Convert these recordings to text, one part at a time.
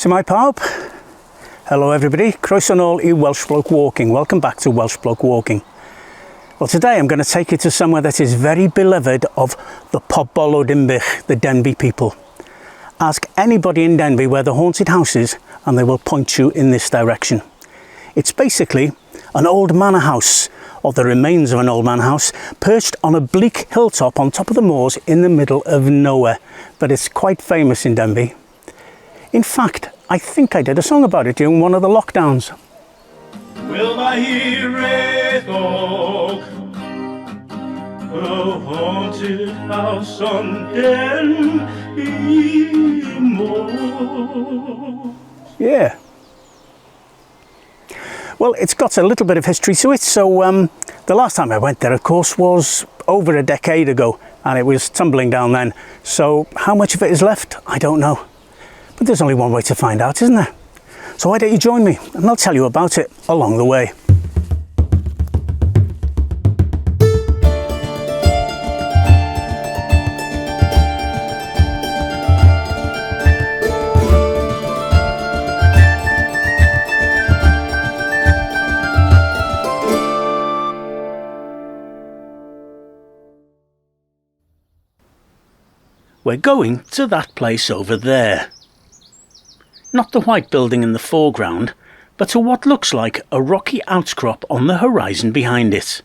Shwmae pawb? Hello everybody, croeso nôl I Welshbloke Walking. Welcome back to Welshbloke Walking. Well, today I'm going to take you to somewhere that is very beloved of the pobl o Denbigh, the Denbigh people. Ask anybody in Denbigh where the haunted house is and they will point you in this direction. It's basically an old manor house, or the remains of an old manor house, perched on a bleak hilltop on top of the moors in the middle of nowhere. But it's quite famous in Denbigh. In fact, I think I did a song about it during one of the lockdowns. Gwylfa Hiraethog, a haunted house on Denbigh moor. Yeah. Well, it's got a little bit of history to it. So the last time I went there, of course, was over a decade ago, and it was tumbling down then. So how much of it is left? I don't know. But there's only one way to find out, isn't there? So why don't you join me and I'll tell you about it along the way. We're going to that place over there. Not the white building in the foreground, but to what looks like a rocky outcrop on the horizon behind it.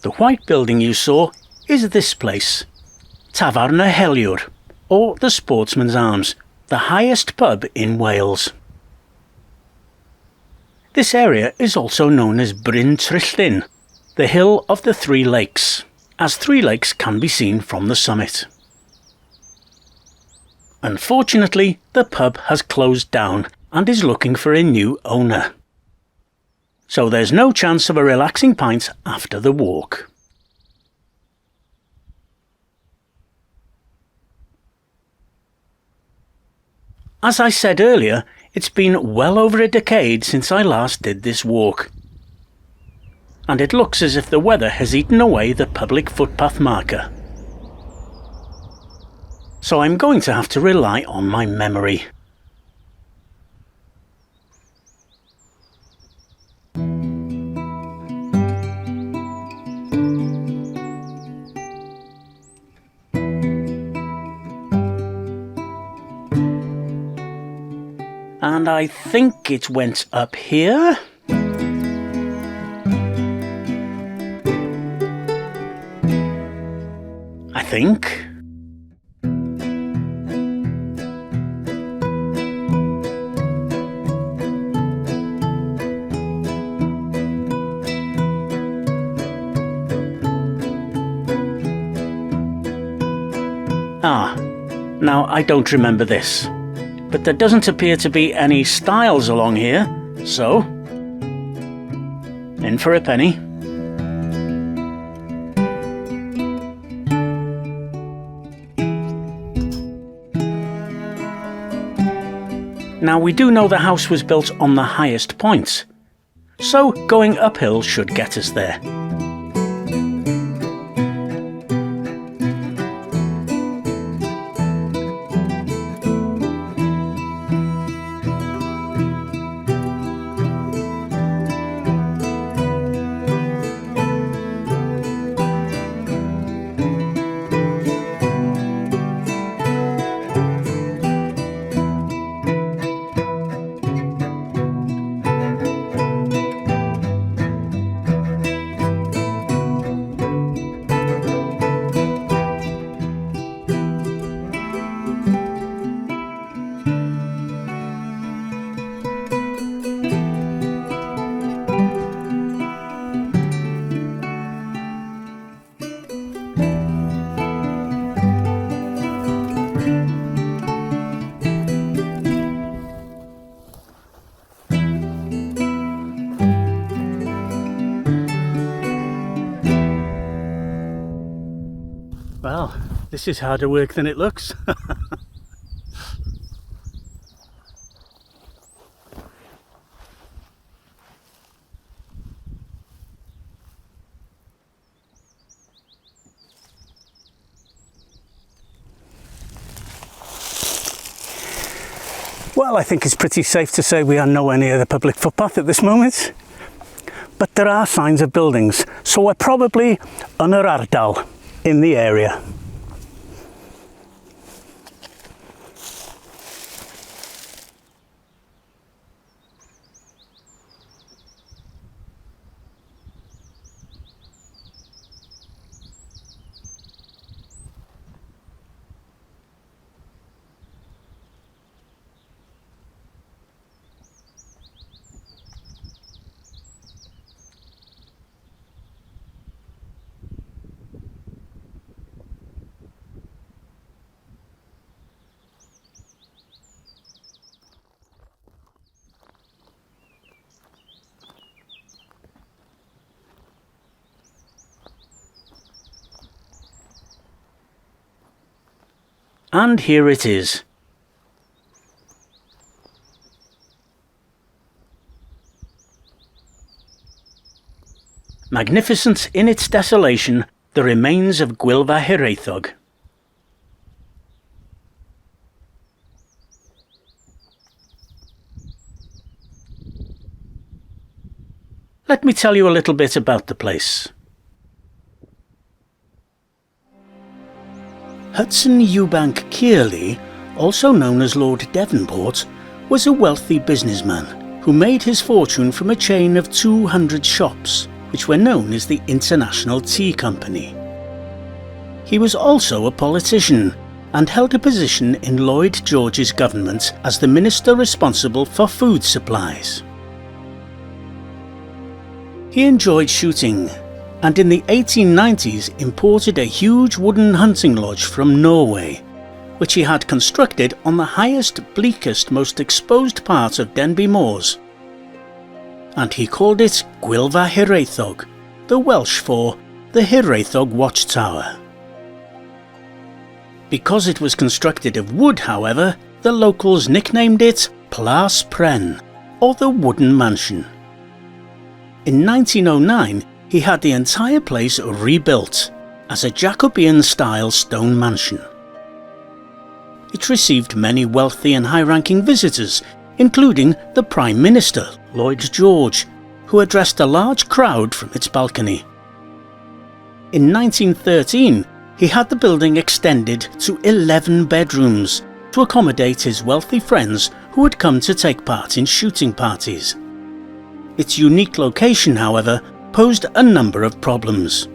The white building you saw is this place, Tafarn y Heliwr, or the Sportsman's Arms, the highest pub in Wales. This area is also known as Bryn Tryllyn, the Hill of the Three Lakes, as three lakes can be seen from the summit. Unfortunately, the pub has closed down and is looking for a new owner. So there's no chance of a relaxing pint after the walk. As I said earlier, it's been well over a decade since I last did this walk. And it looks as if the weather has eaten away the public footpath marker. So I'm going to have to rely on my memory. And I think it went up here. I think. Now I don't remember this, but there doesn't appear to be any stiles along here, so in for a penny. Now we do know the house was built on the highest point, so going uphill should get us there. Well, this is harder work than it looks. Well, I think it's pretty safe to say we are nowhere near the public footpath at this moment. But there are signs of buildings, so we're probably yn yr ardal in the area. And here it is. Magnificent in its desolation, the remains of Gwylfa Hiraethog. Let me tell you a little bit about the place. Hudson Eubank Kearley, also known as Lord Devonport, was a wealthy businessman who made his fortune from a chain of 200 shops, which were known as the International Tea Company. He was also a politician and held a position in Lloyd George's government as the minister responsible for food supplies. He enjoyed shooting, and in the 1890s imported a huge wooden hunting lodge from Norway, which he had constructed on the highest, bleakest, most exposed part of Denbigh moors. And he called it Gwylfa Hiraethog, the Welsh for the Hiraethog Watchtower. Because it was constructed of wood, however, the locals nicknamed it Plas Pren, or the Wooden Mansion. In 1909, he had the entire place rebuilt as a Jacobean-style stone mansion. It received many wealthy and high-ranking visitors, including the Prime Minister, Lloyd George, who addressed a large crowd from its balcony. In 1913, he had the building extended to 11 bedrooms to accommodate his wealthy friends who had come to take part in shooting parties. Its unique location, however, posed a number of problems.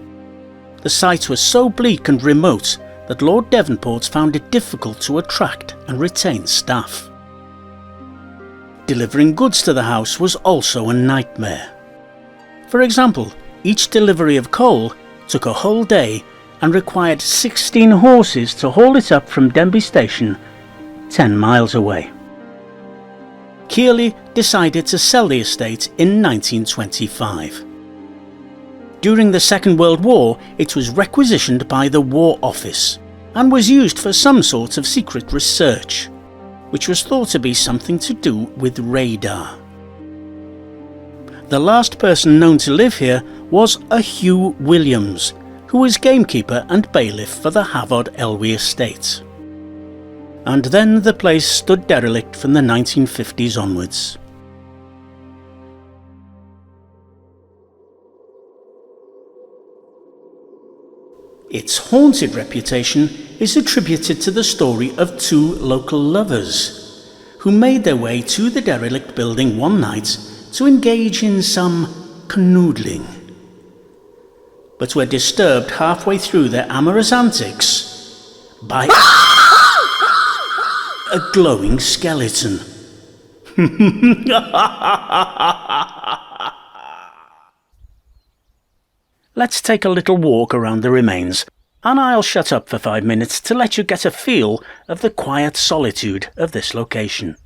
The site was so bleak and remote that Lord Devonport found it difficult to attract and retain staff. Delivering goods to the house was also a nightmare. For example, each delivery of coal took a whole day and required 16 horses to haul it up from Denbigh station, 10 miles away. Kearley decided to sell the estate in 1925. During the Second World War, it was requisitioned by the War Office and was used for some sort of secret research, which was thought to be something to do with radar. The last person known to live here was a Hugh Williams, who was gamekeeper and bailiff for the Hafod Elwy estate. And then the place stood derelict from the 1950s onwards. Its haunted reputation is attributed to the story of two local lovers who made their way to the derelict building one night to engage in some canoodling, but were disturbed halfway through their amorous antics by a glowing skeleton. Let's take a little walk around the remains, and I'll shut up for 5 minutes to let you get a feel of the quiet solitude of this location.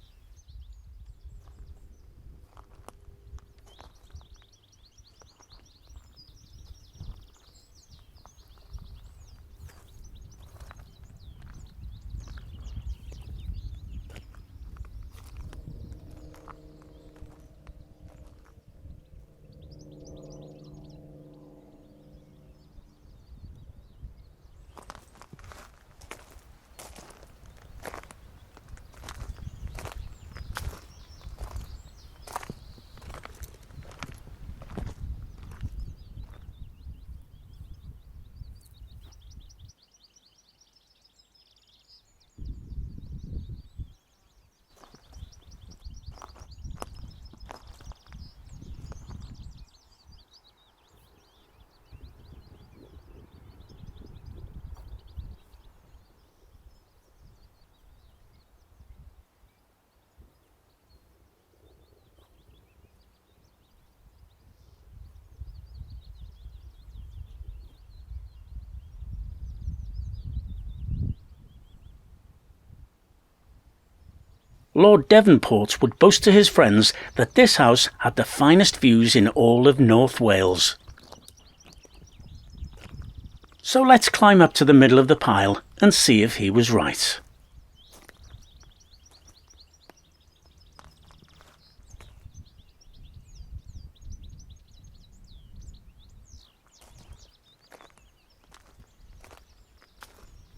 Lord Devonport would boast to his friends that this house had the finest views in all of North Wales. So let's climb up to the middle of the pile and see if he was right.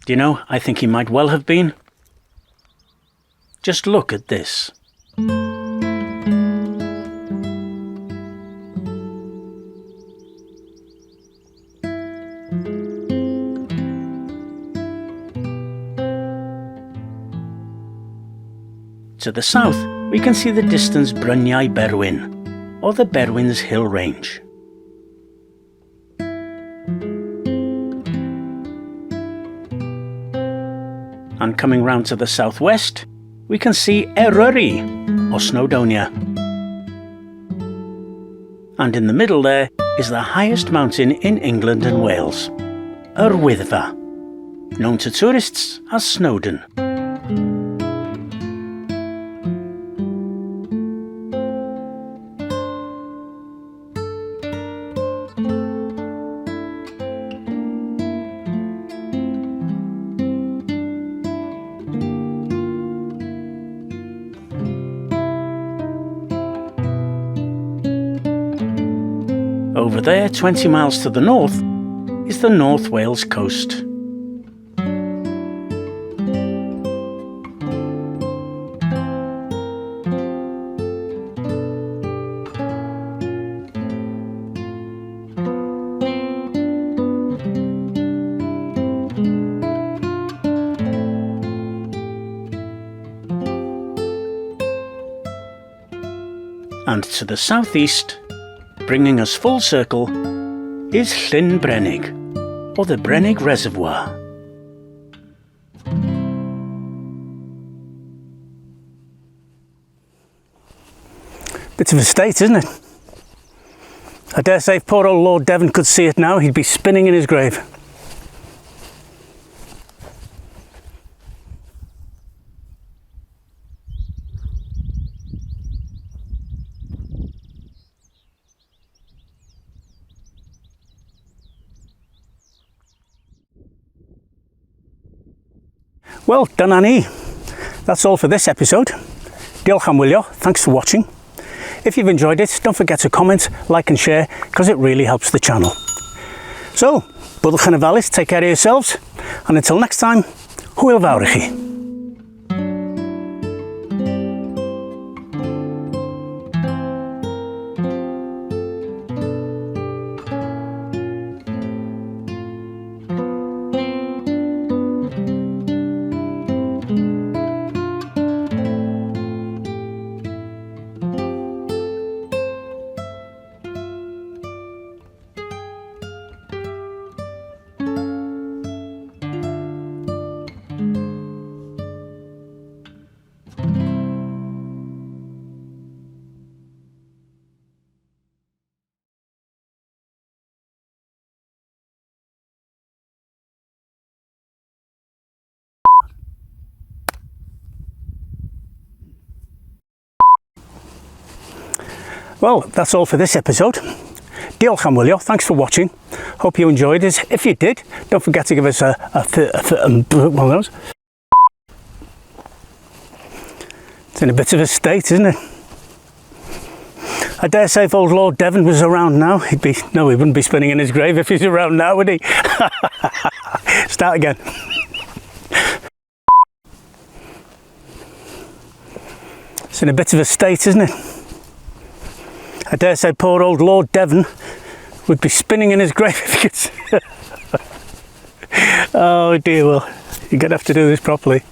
Do you know, I think he might well have been. Just look at this. To the south, we can see the distant Bryniau Berwyn, or the Berwyn's Hill Range. And coming round to the southwest, we can see Eryri, or Snowdonia. And in the middle there is the highest mountain in England and Wales, Yr Wyddfa, known to tourists as Snowdon. Over there, 20 miles to the north, is the North Wales coast. And to the southeast, bringing us full circle, is Llyn Brenig, or the Brenig Reservoir. Bit of a state, isn't it? I dare say if poor old Lord Devon could see it now, he'd be spinning in his grave. Well, dyna ni. That's all for this episode. Diolch am wylio, thanks for watching. If you've enjoyed it, don't forget to comment, like and share, because it really helps the channel. So, bwydwch yn ofalus, take care of yourselves, and until next time, hwyl fawr i chi. Well, that's all for this episode. Diolch am wylio, thanks for watching. Hope you enjoyed it. If you did, don't forget to give us one of those. It's in a bit of a state, isn't it? I dare say if old Lord Devon was around now, he wouldn't be spinning in his grave if he's around now, would he? Start again. It's in a bit of a state, isn't it? I dare say poor old Lord Devon would be spinning in his grave if he could see. Oh dear, well, you're going to have to do this properly.